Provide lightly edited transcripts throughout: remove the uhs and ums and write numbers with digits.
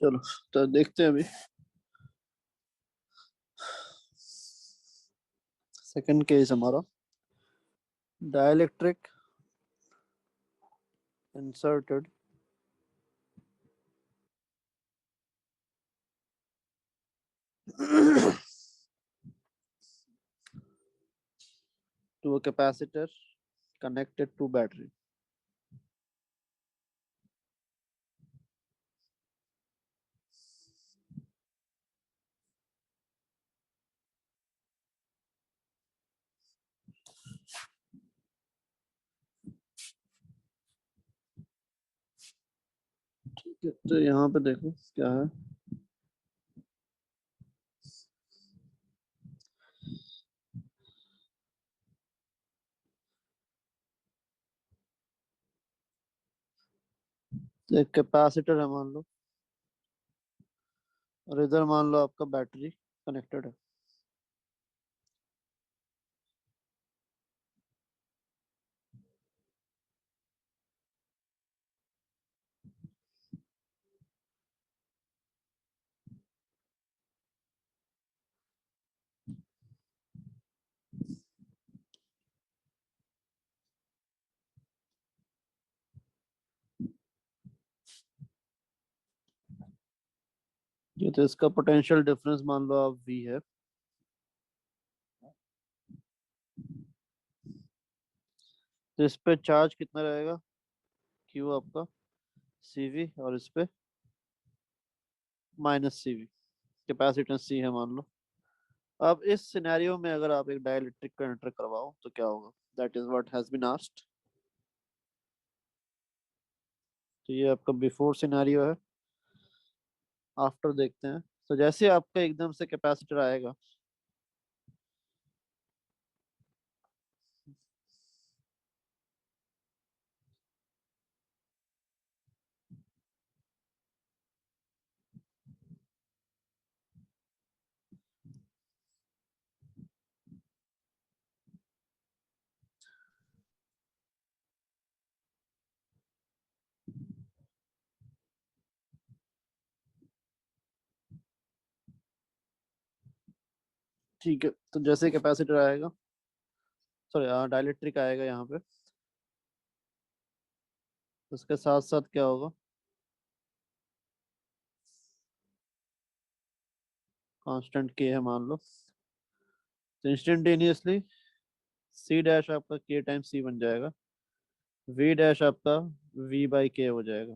चलो तो देखते हैं अभी सेकंड केस हमारा dielectric inserted to a capacitor connected to battery. ठीक है, तो यहाँ पे देखो क्या है। तो एक कैपेसिटर है मान लो, और इधर मान लो आपका बैटरी कनेक्टेड है। ये तो इसका पोटेंशियल डिफरेंस मान लो आप V है। तो इस पे चार्ज कितना रहेगा, Q आपका CV, और इस पे -CV, कैपेसिटेंस C है मान लो। अब इस सिनेरियो में अगर आप एक डाइलेक्ट्रिक कंडक्टर करवाओ तो क्या होगा, that is what has been asked. तो ये आपका बिफोर सिनेरियो है, आफ्टर देखते हैं। तो जैसे आपका एकदम से कैपेसिटर आएगा, ठीक है, तो जैसे कैपेसिटर आएगा, सॉरी डाइलेक्ट्रिक आएगा यहाँ पे, उसके साथ साथ क्या होगा, कांस्टेंट के है मान लो। तो इंस्टेंटेनियसली सी डैश आपका के टाइम सी बन जाएगा, वी डैश आपका वी बाई के हो जाएगा।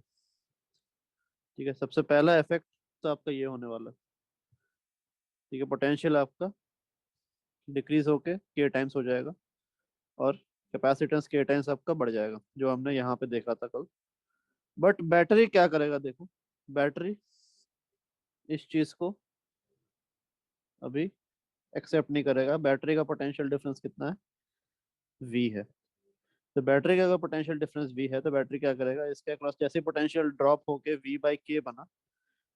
ठीक है, सबसे पहला इफेक्ट तो आपका ये होने वाला है। ठीक है, पोटेंशियल आपका डिक्रीज होके के टाइम्स हो जाएगा, और कैपेसिटेंस के टाइम्स आपका बढ़ जाएगा, जो हमने यहाँ पे देखा था कल। बट बैटरी क्या करेगा, देखो बैटरी इस चीज को अभी एक्सेप्ट नहीं करेगा। बैटरी का पोटेंशियल डिफरेंस कितना है, V है। तो बैटरी का अगर पोटेंशियल डिफरेंस V है तो बैटरी क्या करेगा, इसके अक्रॉस जैसे पोटेंशियल ड्रॉप होके V बाई के बना,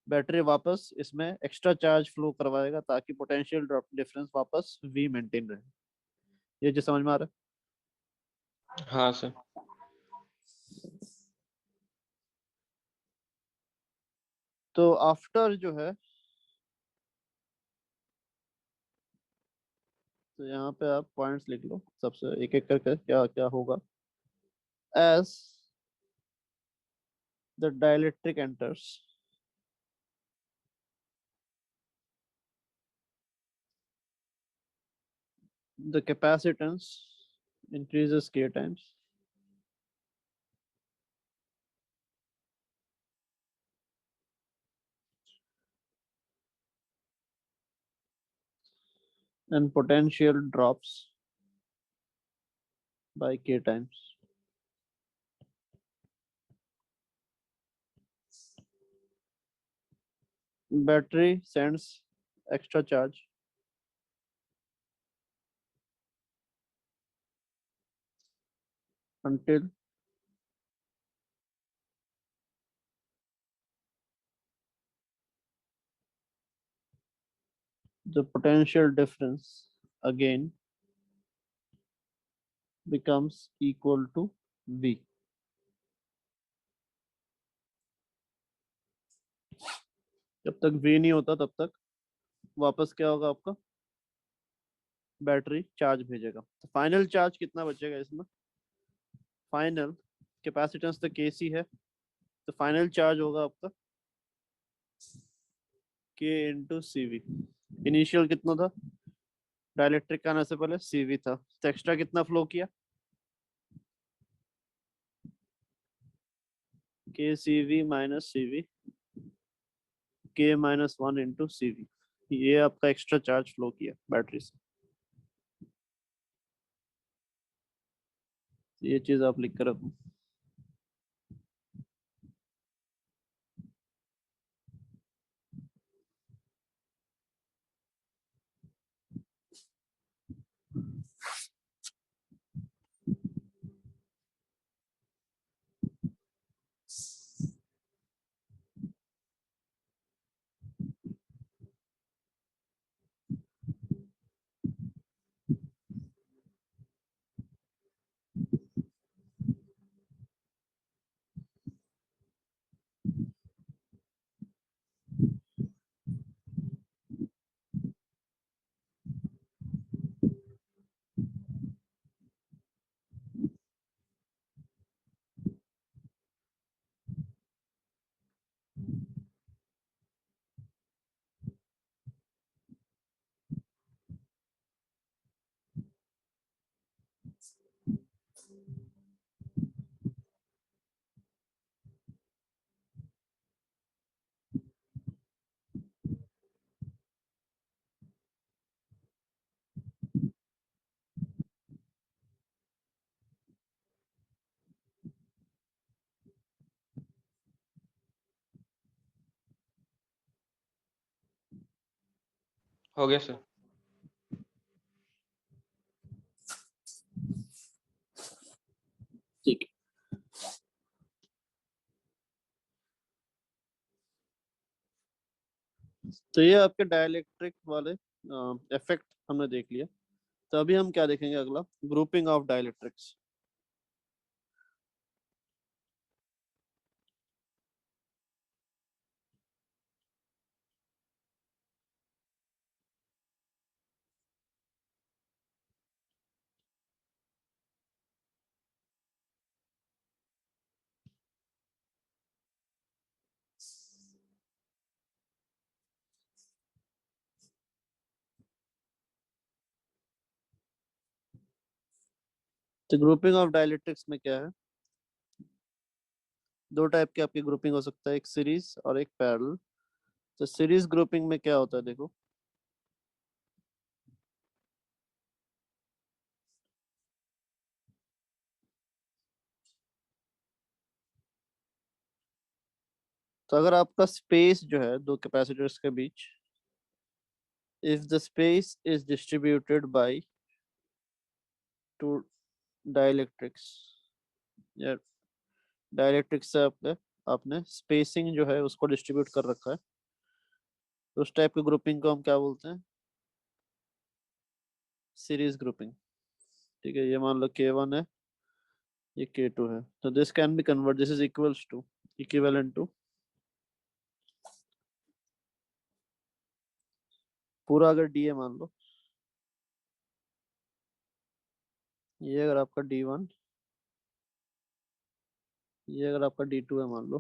बैटरी वापस इसमें एक्स्ट्रा चार्ज फ्लो करवाएगा ताकि पोटेंशियल ड्रॉप डिफरेंस वापस V मेंटेन रहे। ये जो समझ में आ रहा हाँ सर। है। तो आफ्टर जो है, तो यहाँ पे आप पॉइंट्स लिख लो सबसे एक एक करके, क्या क्या होगा। As the dielectric enters, the capacitance increases k times, and potential drops by k times. Battery sends extra charge until the potential difference again becomes equal to V. जब तक वी नहीं होता तब तक वापस क्या होगा आपका, बैटरी चार्ज भेजेगा। तो फाइनल चार्ज कितना बचेगा इसमें, फाइनल कैपेसिटेंस तो केसी है, तो फाइनल चार्ज होगा आपका के इंटू सीवी। इनिशियल कितना था, डाइलेक्ट्रिक आने से पहले सीवी था, तो एक्स्ट्रा कितना फ्लो किया, के सीवी माइनस सीवी, के माइनस वन इंटू सीवी, ये आपका एक्स्ट्रा चार्ज फ्लो किया बैटरी से। ये चीज आप लिख कर रखो। हो गया सर। ठीक है, तो ये आपके डाइलेक्ट्रिक वाले इफेक्ट हमने देख लिया। तो अभी हम क्या देखेंगे, अगला ग्रुपिंग ऑफ डाइलेक्ट्रिक्स। तो ग्रुपिंग ऑफ डाइलेक्ट्रिक्स में क्या है, दो टाइप की आपकी ग्रुपिंग हो सकता है, एक सीरीज और एक पैरेलल। तो सीरीज ग्रुपिंग में क्या होता है देखो, तो अगर आपका स्पेस जो है दो कैपेसिटर्स के बीच, if the space is distributed by two dielectrics, या डाइलेक्ट्रिक्स से आपने आपने स्पेसिंग जो है उसको डिस्ट्रीब्यूट कर रखा है, तो उस टाइप की ग्रुपिंग को हम क्या बोलते हैं, सीरीज ग्रुपिंग। ठीक है, ये मान लो K1 है, ये K2 है, तो this can be convert, this is equals to, equivalent to, पूरा अगर डी है मान लो, ये अगर आपका D1, ये अगर आपका D2 है मान लो,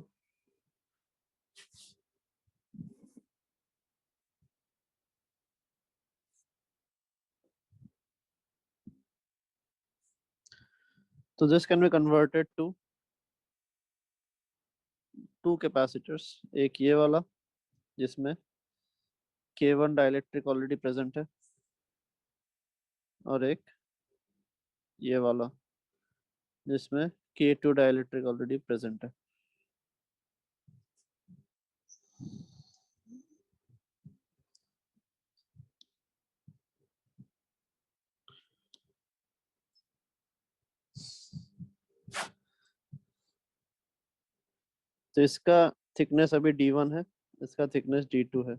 तो this can be converted to two capacitors, एक ये वाला जिसमें K1 डाइलेक्ट्रिक ऑलरेडी प्रेजेंट है, और एक ये वाला जिसमें K2 डाइलेक्ट्रिक ऑलरेडी प्रेजेंट है। तो इसका थिकनेस अभी D1 है, इसका थिकनेस D2 है,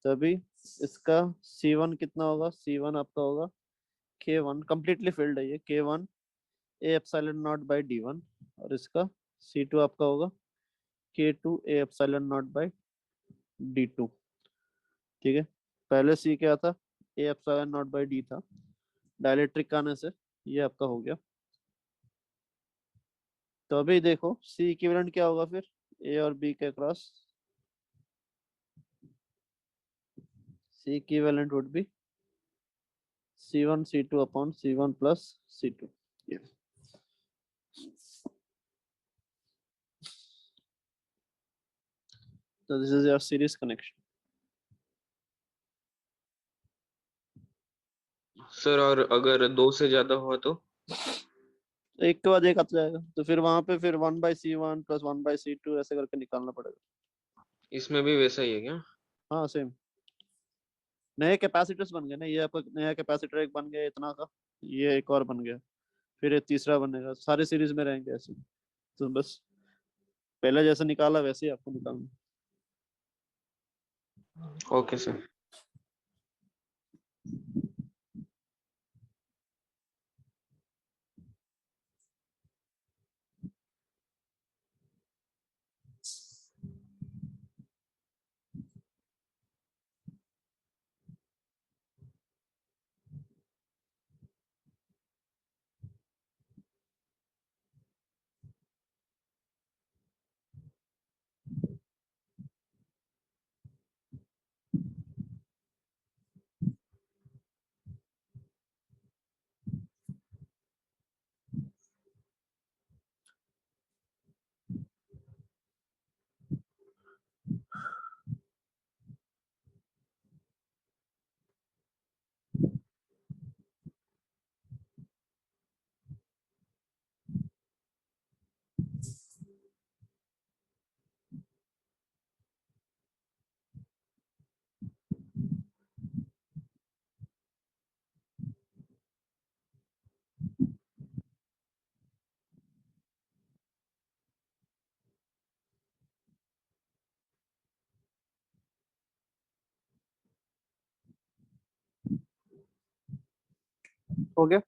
तो अभी इसका C1 कितना होगा, C1 आपका होगा K1, कंप्लीटली फिल्ड है ये, K1 A epsilon not by D1, और इसका C2 आपका होगा K2 A epsilon not by D2। ठीक है, पहले C क्या था, A epsilon not by D था, डाइलेक्ट्रिक आने से ये आपका हो गया। तो अभी देखो C इक्विवेलेंट क्या होगा फिर, A और B के cross, C equivalent would be C1 C2 upon C1 plus C2। तो this is your series connection. Sir और अगर 2 से ज्यादा हुआ तो? एक के बाद एक आता जाएगा, तो फिर वहां पे फिर 1/C1 प्लस 1/C2 ऐसे करके निकालना पड़ेगा। इसमें भी वैसा ही है क्या? हाँ सेम, नए कैपेसिटर्स बन गए ना, ये आपका नया कैपेसिटर एक बन गया इतना का, ये एक और बन गया, फिर ये तीसरा बनेगा, सारे सीरीज में रहेंगे ऐसे। तो बस पहले जैसे निकाला वैसे ही आपको निकालना। Okay sir. हो गया।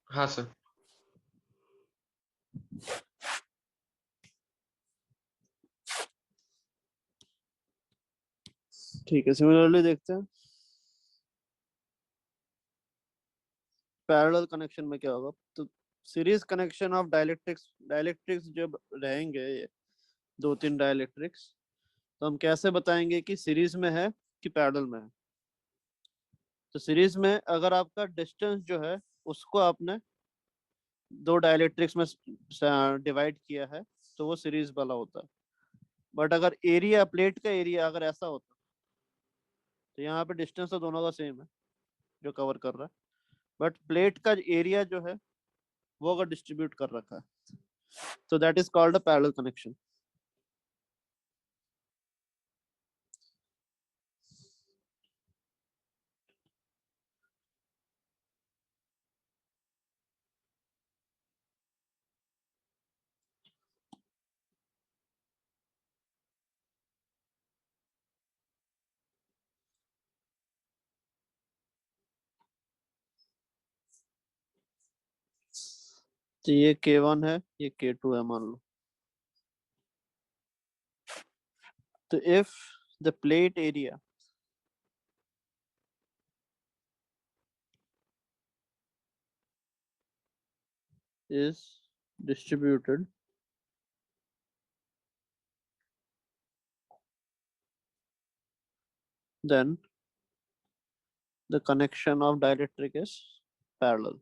हाँ सर। ठीक है, सिमिलरली देखते हैं पैरेलल कनेक्शन में क्या होगा। तो series connection of dielectrics, dielectrics जब रहेंगे ये दो तीन डाइलेक्ट्रिक्स, तो हम कैसे बताएंगे कि सीरीज में है कि पैरेलल में है। तो सीरीज में अगर आपका डिस्टेंस जो है उसको आपने दो डाइलेक्ट्रिक्स में डिवाइड किया है तो वो सीरीज वाला होता है। बट अगर एरिया, प्लेट का एरिया अगर ऐसा होता, तो यहाँ पे डिस्टेंस तो दोनों का सेम है जो कवर कर रहा है, बट प्लेट का एरिया जो है वो अगर डिस्ट्रीब्यूट कर रखा है, तो that is called a parallel connection. तो ये K1 है, ये K2 है मान लो। तो if the plate area is distributed, then the connection of dielectric is parallel.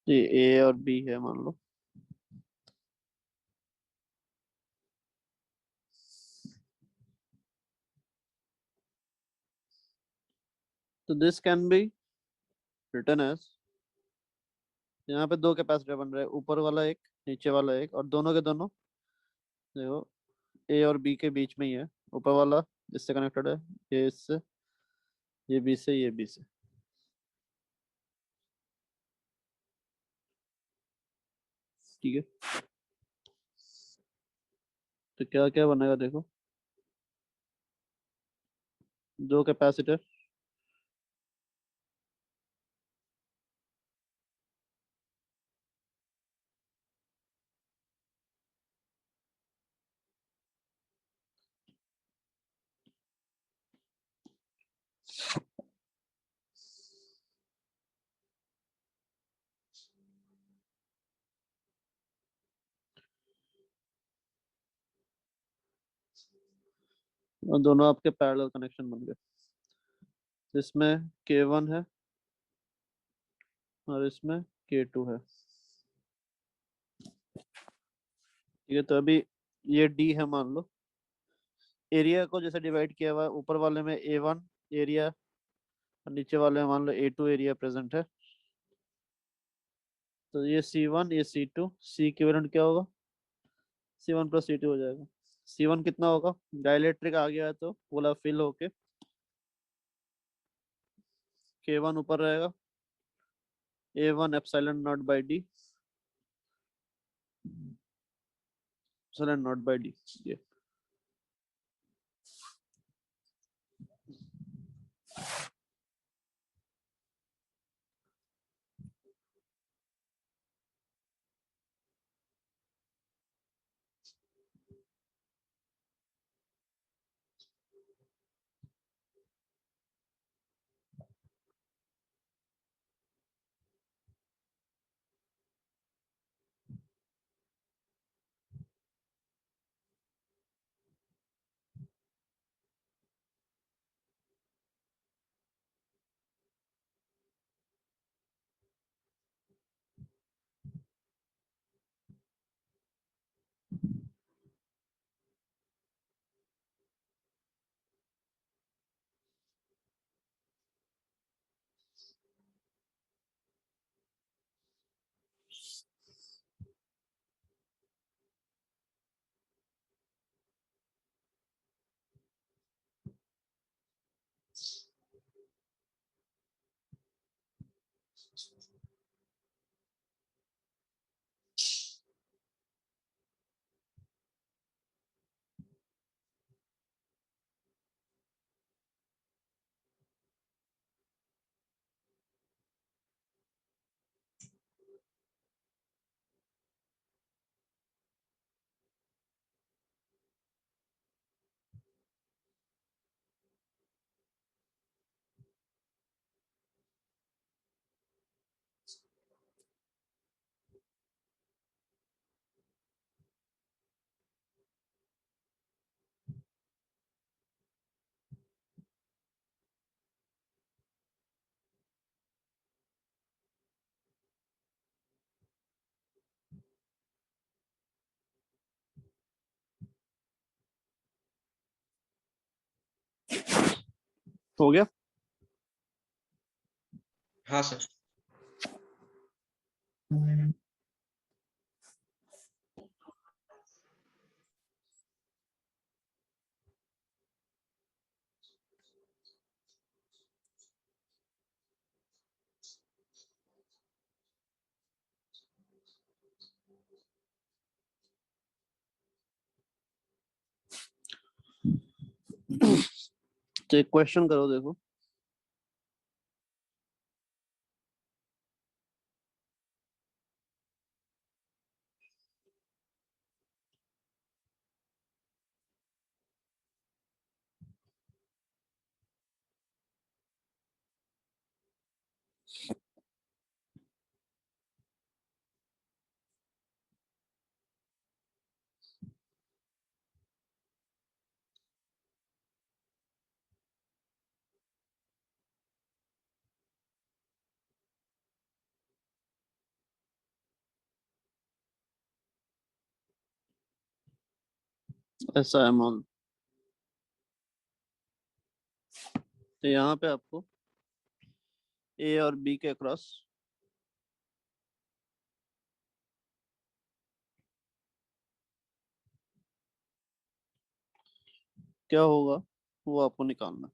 ये A और B है मान लो। तो this can be written as यहाँ पे दो कैपेसिटर बन रहे हैं, ऊपर वाला एक, नीचे वाला एक, और दोनों के दोनों देखो ए और बी के बीच में ही है। ऊपर वाला इससे कनेक्टेड है, ये इससे, ये बी से, ये बी से। ठीक है, तो क्या क्या बनेगा देखो। दो कैपेसिटर, और दोनों आपके पैरेलल कनेक्शन बन गए। इसमें K1 है और इसमें K2 है। ठीक है, तो अभी ये D है मान लो। एरिया को जैसे डिवाइड किया हुआ है, ऊपर वाले में A1 एरिया और नीचे वाले में मान लो A2 एरिया प्रेजेंट है। तो ये C1, ये C2, C इक्विवेलेंट क्या होगा, C1 प्लस C2 हो जाएगा। C1 कितना होगा, डाइलेक्ट्रिक आ गया है तो बोला फिल होके K1 ऊपर रहेगा, A1 epsilon not by D, epsilon not by D. ये हो गया। हाँ सर। तो एक क्वेश्चन करो देखो। ऐसा है मान, तो यहाँ पे आपको ए और बी के अक्रॉस क्या होगा वो आपको निकालना है।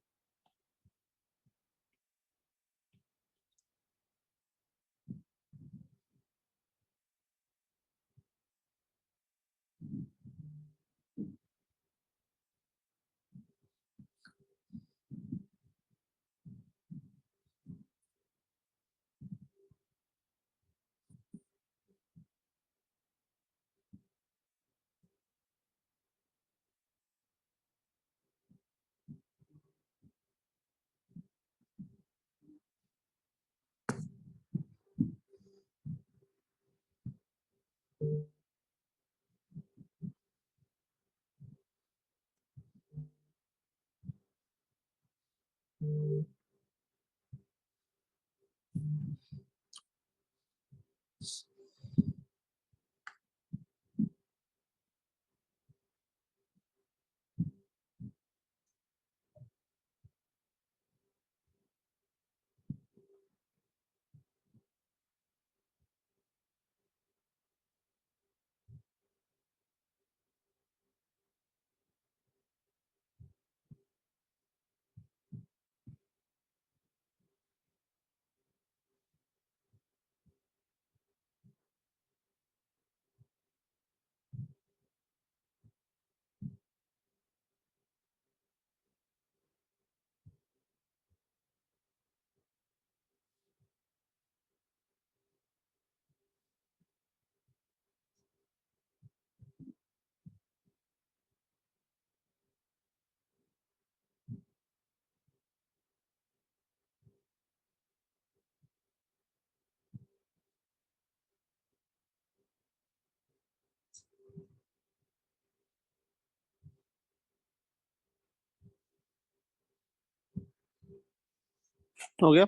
हो गया?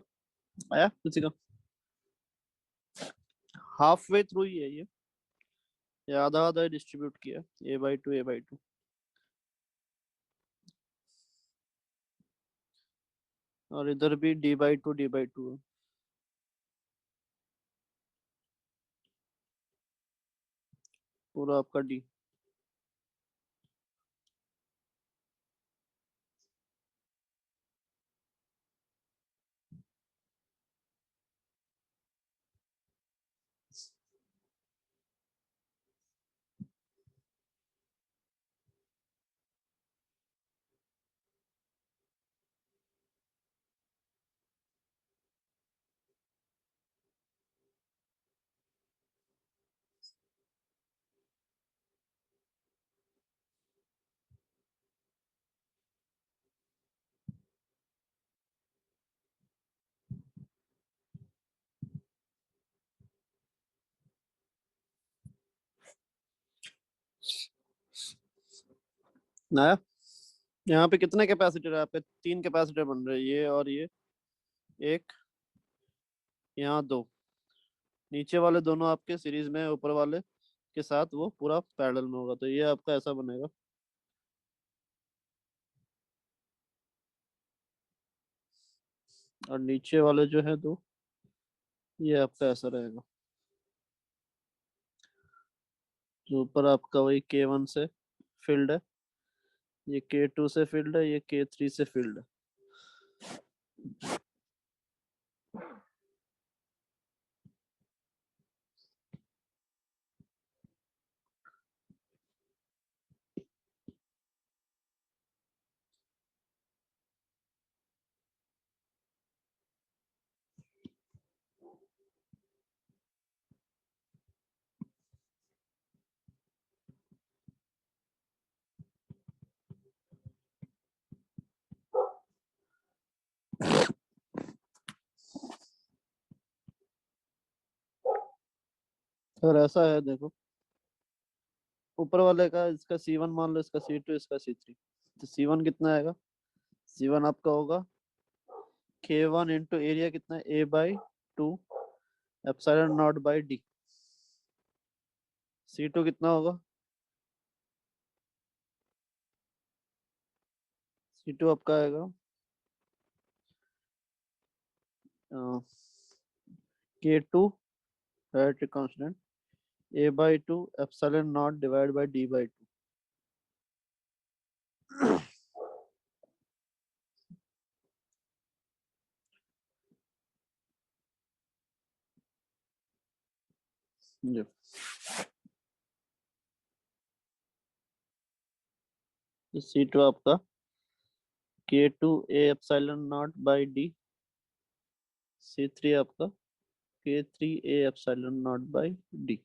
आया किसी का? हाफ वे थ्रू ही है ये आधा आधा डिस्ट्रीब्यूट किया, a/2 a/2। और इधर भी d/2 d/2 है। पूरा आपका d। आया? यहाँ पे कितने कैपेसिटर है आपके? 3 कैपेसिटर बन रहे हैं, ये और ये। एक, यहाँ दो। नीचे वाले दोनों आपके सीरीज में, ऊपर वाले के साथ वो पूरा पैरेलल में होगा, तो ये आपका ऐसा बनेगा। और नीचे वाले जो है दो, ये आपका ऐसा रहेगा। जो ऊपर आपका वही K1 से फील्ड है, ये K2 से फील्ड है, ये K3 से फील्ड है। और ऐसा है देखो, ऊपर वाले का इसका C1 मान लो, इसका C2, इसका C3। तो C1 कितना आएगा? C1 आपका होगा K1 इंटू एरिया कितना है, a/2 epsilon not by D. C2 कितना होगा? C2 आपका आएगा K2 direct constant, a/2 epsilon not divide by d/2। जी। C2 आपका K2A epsilon not by D, C3 आपका K3A epsilon not by D।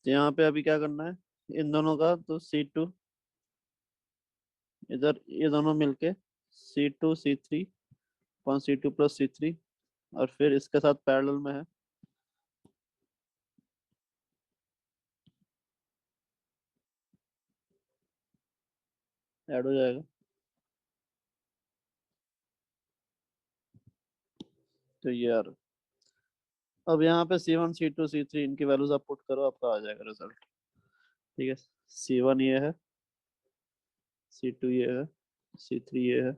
तो यहाँ पे अभी क्या करना है इन दोनों का, तो C2 इधर ये दोनों मिलके C2 C3 upon C2 plus C3, और फिर इसके साथ पैरेलल में है ऐड हो जाएगा। तो ये यार अब यहाँ पे C1 C2 C3 इनकी वैल्यूज आप पुट करो, आपका आ जाएगा रिजल्ट। ठीक है, C1 ये है, C2 ये है, C3 ये है।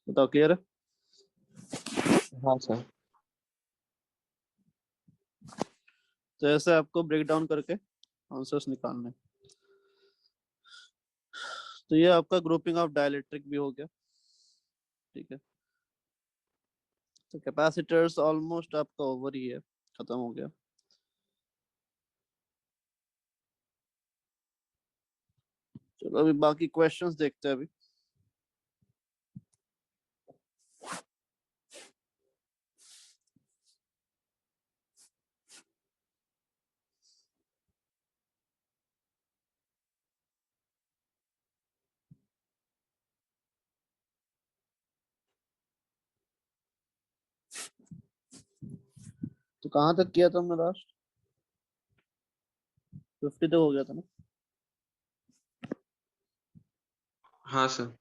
बताओ क्लियर है? हाँ सर। तो ऐसे आपको ब्रेक डाउन करके आंसर्स निकालने हैं। तो ये आपका ग्रुपिंग ऑफ डाइलेक्ट्रिक भी हो गया। ठीक है, तो कैपेसिटर्स ऑलमोस्ट आपका ओवर ही है, खत्म हो गया। चलो अभी बाकी क्वेश्चंस देखते हैं अभी। तो कहाँ तक किया था हमने लास्ट? 50 तक हो गया था ना? हाँ सर।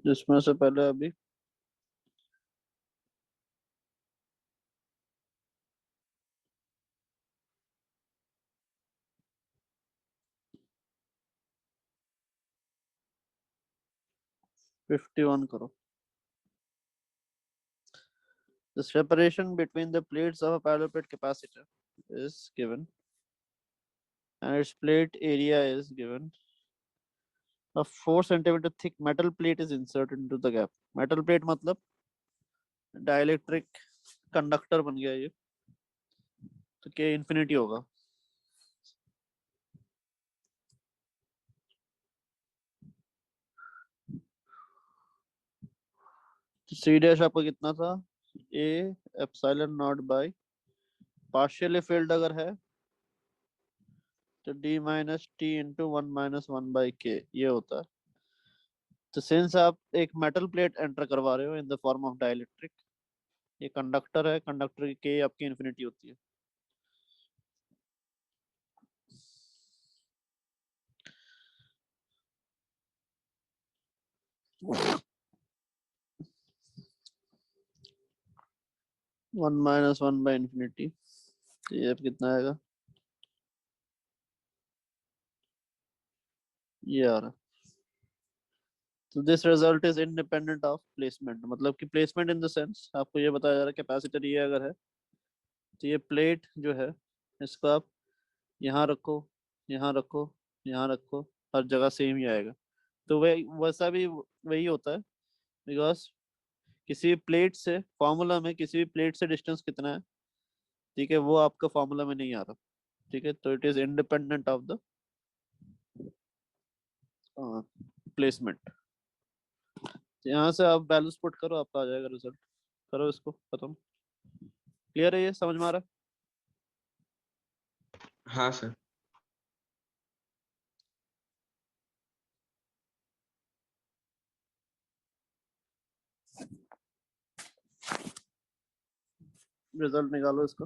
जिसमें से पहले अभी 51 करो। The separation between the plates of a parallel plate capacitor is given, and its plate area is given. A 4 centimeter thick metal plate is inserted into the gap. Metal plate मतलब dielectric conductor बन गया ये, तो K infinity होगा। तो C dash आपका कितना था? A epsilon not by partially field अगर है तो D minus T into 1 - 1/K ये होता है। तो सिंस आप एक मेटल प्लेट एंटर करवा रहे हो in the form of dielectric, ये कंडक्टर है, कंडक्टर की K आपकी इन्फिनिटी होती है। 1 - 1/इंफिनिटी, तो ये अब कितना आएगा? ये आ रहा है। तो this result is independent of placement, मतलब कि प्लेसमेंट इन द सेंस आपको ये बताया जा रहा है कैपेसिटर ये अगर है तो ये प्लेट जो है इसको आप यहाँ रखो, यहाँ रखो, यहाँ रखो, हर जगह सेम ही आएगा। तो वही वैसा भी वही होता है, बिकॉज किसी प्लेट से फॉर्मूला में किसी भी प्लेट से डिस्टेंस कितना है, ठीक है, वो आपका फॉर्मूला में नहीं आ रहा। ठीक है, तो it is independent of the placement. यहाँ से आप वैल्यूज पुट करो, आपका आ जाएगा रिजल्ट। करो इसको खत्म। क्लियर है? ये समझ में आ रहा हाँ सर। है? रिजल्ट निकालो इसका।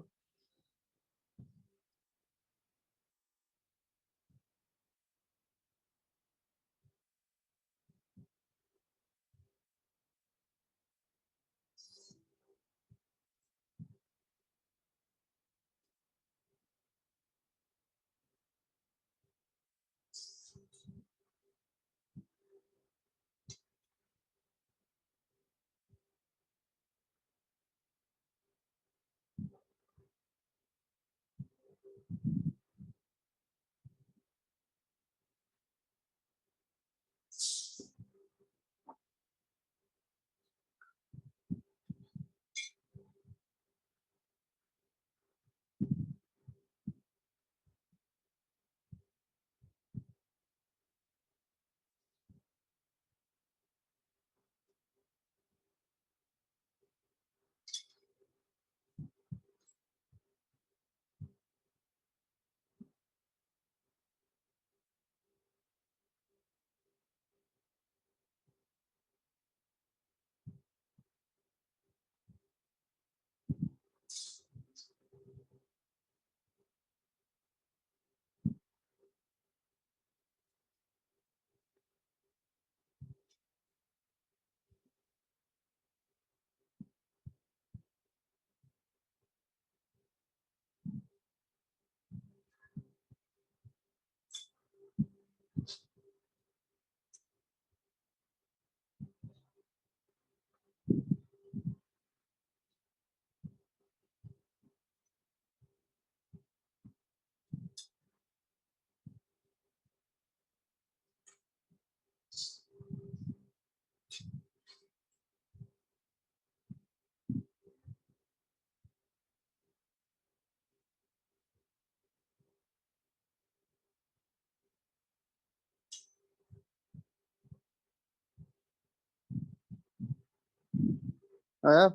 आया?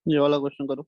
ये वाला क्वेश्चन करो।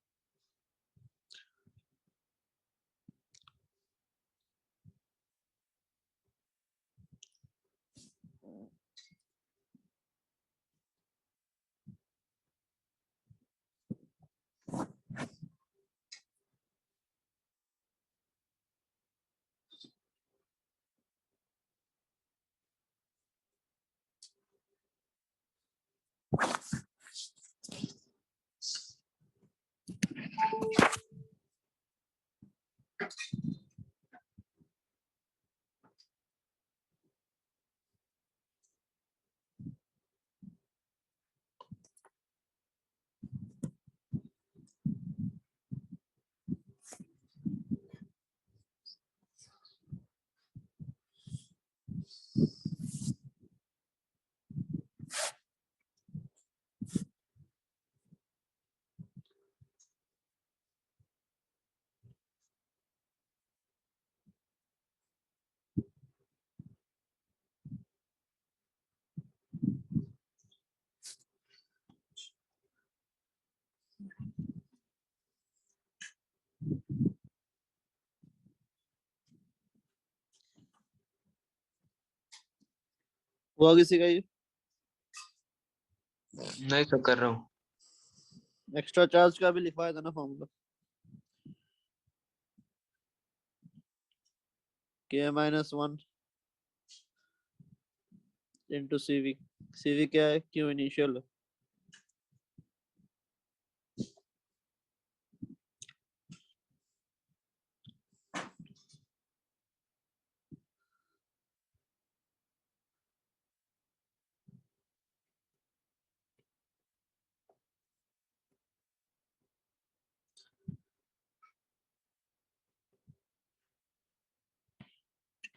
हुआ किसी का ये? नहीं तो कर रहा हूँ। एक्स्ट्रा चार्ज का भी लिखवाया था ना formula, K-1 into CV। CV क्या है? क्यू इनिशियल है।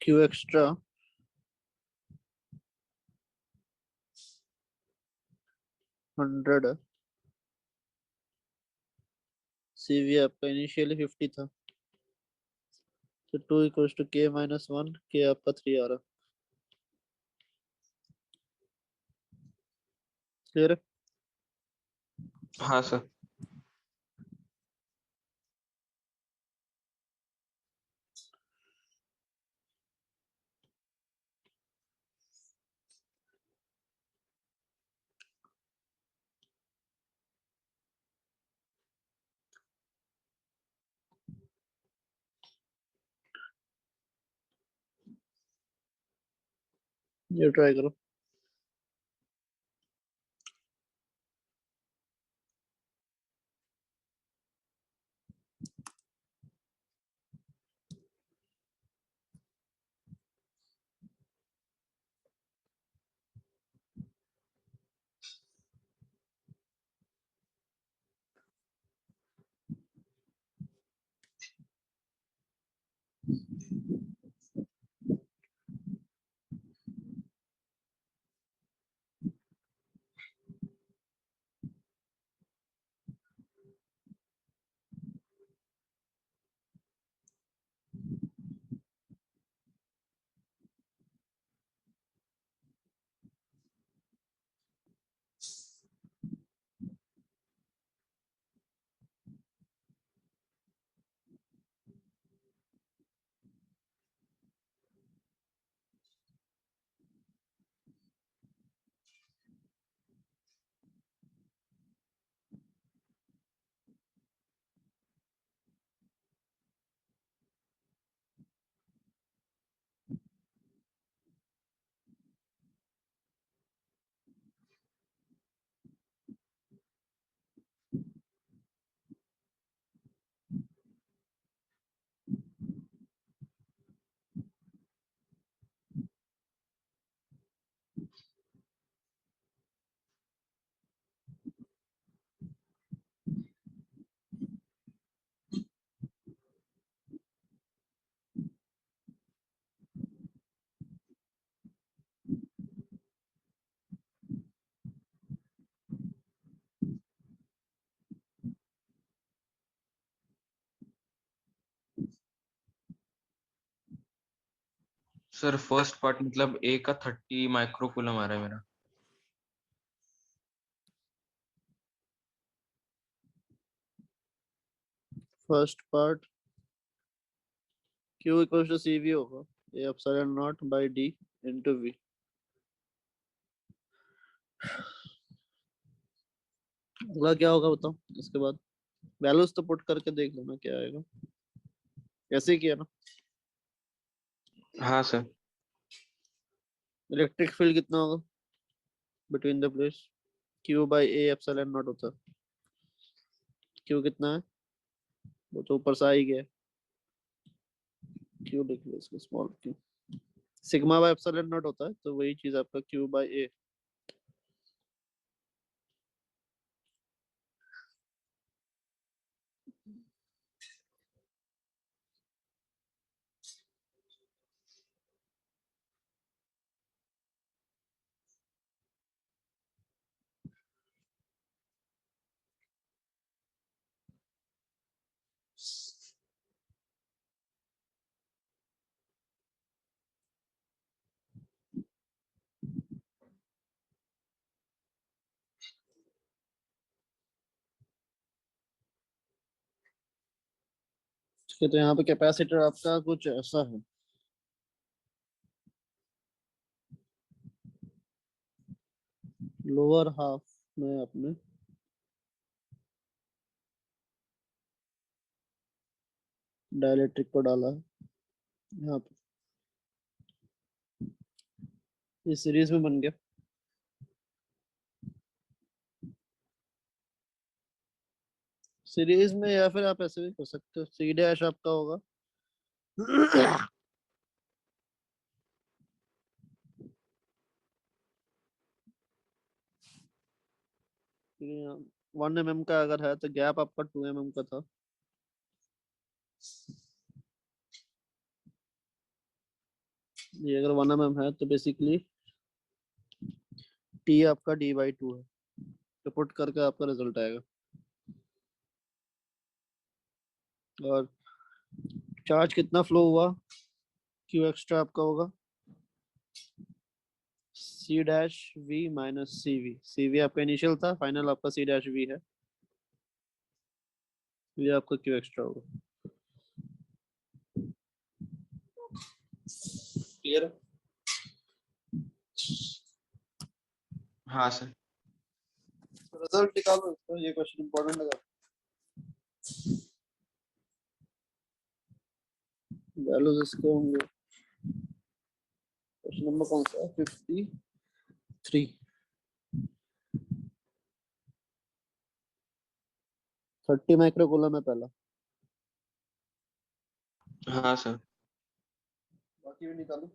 क्यू एक्स्ट्रा 100 है, CV आपका इनिशियली 50 था, तो 2 equals to K minus 1, K आपका 3 आ रहा। क्लियर है? हाँ सर। ये ट्राई करो। सर फर्स्ट पार्ट मतलब ए का 30 माइक्रोकूलम आ रहा है मेरा। First part Q equals to CV होगा, A epsilon not by D into V। अगला क्या होगा बताओ, इसके बाद वैल्यूज तो पुट करके देख लेना क्या आएगा। ऐसे ही किया ना। हाँ सर। इलेक्ट्रिक फील्ड कितना होगा between the plates, Q by A epsilon not होता है। Q कितना है, वो तो ऊपर से आ ही गया है। Q लिख लो इसको, small q, sigma by epsilon not होता है, तो वही चीज आपका Q बाय A। ठीक है, तो यहाँ पे कैपेसिटर आपका कुछ ऐसा है। लोअर हाफ में आपने डाइलेक्ट्रिक को डाला है यहाँ पे, ये सीरीज में बन गया। सीरीज में, या फिर आप ऐसे भी कर सकते हो, सी डैश आपका होगा ये 1 mm का अगर है तो गैप आपका 2 mm का था। ये अगर 1 mm है तो बेसिकली टी आपका d/2 है, तो पुट करके आपका रिजल्ट आएगा। और चार्ज कितना फ्लो हुआ, क्यू एक्स्ट्रा आपका होगा C dash V minus C V. C V आपका इनिशियल था, फाइनल आपका सी डैश वी है, ये आपका क्यू एक्स्ट्रा होगा। क्लियर? हाँ सर। रिजल्ट निकालो इसका, ये क्वेश्चन इंपॉर्टेंट लगा। वैल्यूज इसके होंगे, क्वेश्चन नंबर कौन सा है, 53, 30 माइक्रोकूलम है पहला, हाँ सर। बाकी भी निकालो।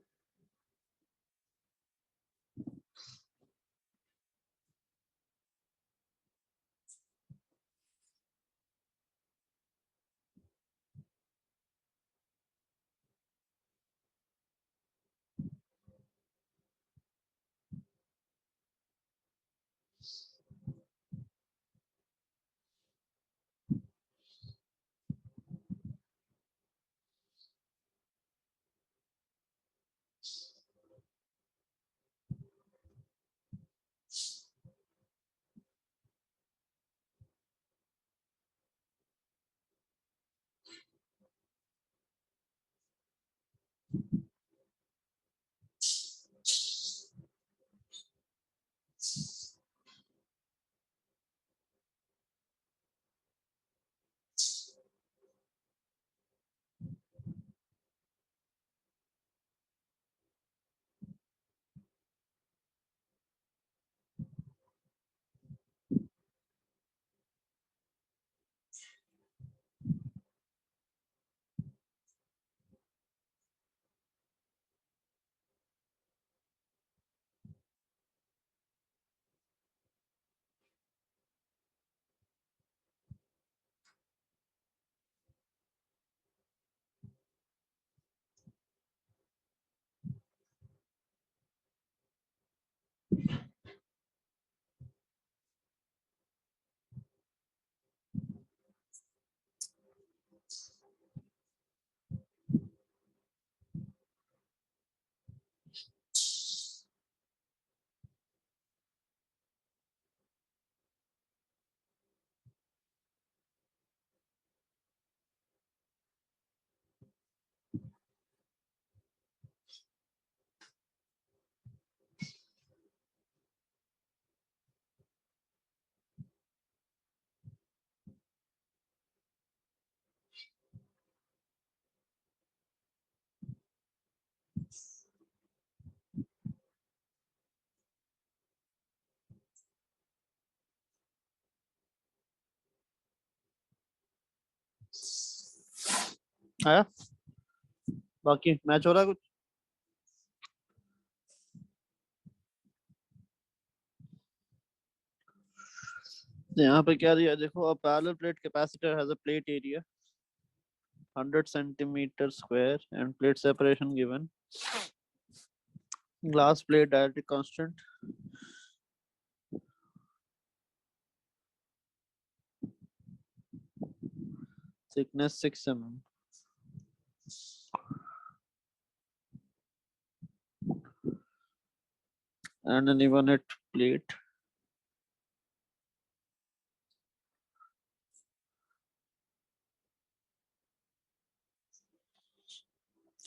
आया, बाकी मैच हो रहा है कुछ? तो यहाँ पे क्या दिया देखो, a parallel plate capacitor has a plate area 100 centimeter square and plate separation given, glass plate dielectric constant thickness 6 mm and an evanet plate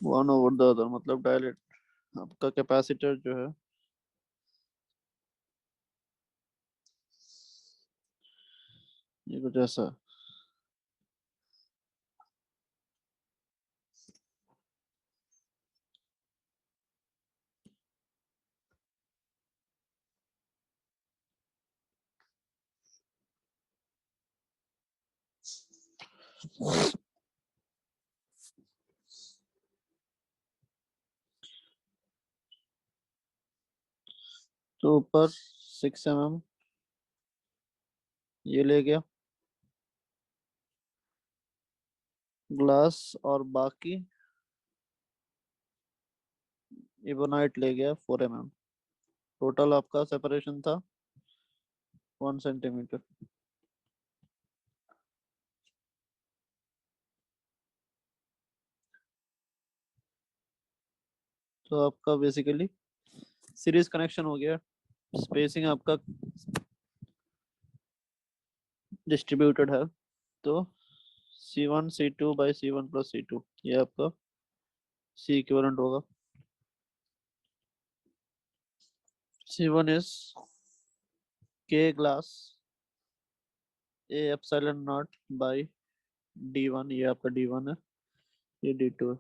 one over the other, मतलब डायलेक्ट आपका कैपेसिटर जो है ये कुछ ऐसा। तो ऊपर 6 mm ये ले गया ग्लास, और बाकी इबोनाइट ले गया 4 mm, टोटल आपका सेपरेशन था 1 सेंटीमीटर। तो आपका बेसिकली सीरीज कनेक्शन हो गया, स्पेसिंग आपका डिस्ट्रीब्यूटेड है, तो C1 C2 by C1 plus C2 ये आपका C इक्विवेलेंट होगा। C1 is K glass A epsilon not by D1, ये आपका D1 है, ये D2 है।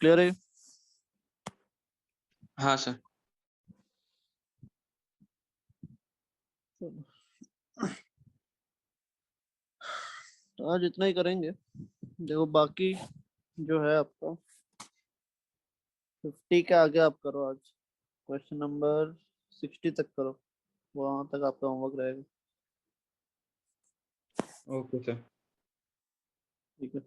क्लियर है? हाँ सर। तो आज इतना ही करेंगे। देखो बाकी जो है आपका 50 के आगे आप करो, आज क्वेश्चन नंबर 60 तक करो, वहां तक आपका होमवर्क रहेगा। Okay sir. ठीक है,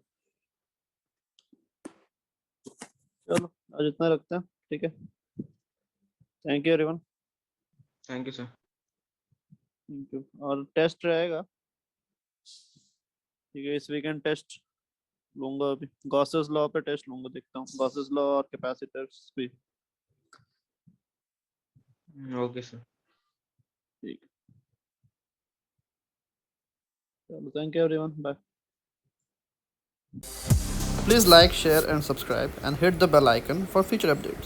चलो आज इतना रखते हैं। ठीक है, thank you everyone. Thank you sir. Thank you. और टेस्ट रहेगा, ठीक है, इस वीकेंड टेस्ट लूंगा। अभी गॉसेस लॉ पे टेस्ट लूंगा, देखता हूँ गॉसेस लॉ और कैपेसिटर्स भी। Okay sir. ठीक है, चलो thank you everyone, bye. Please like, share and subscribe and hit the bell icon for future updates.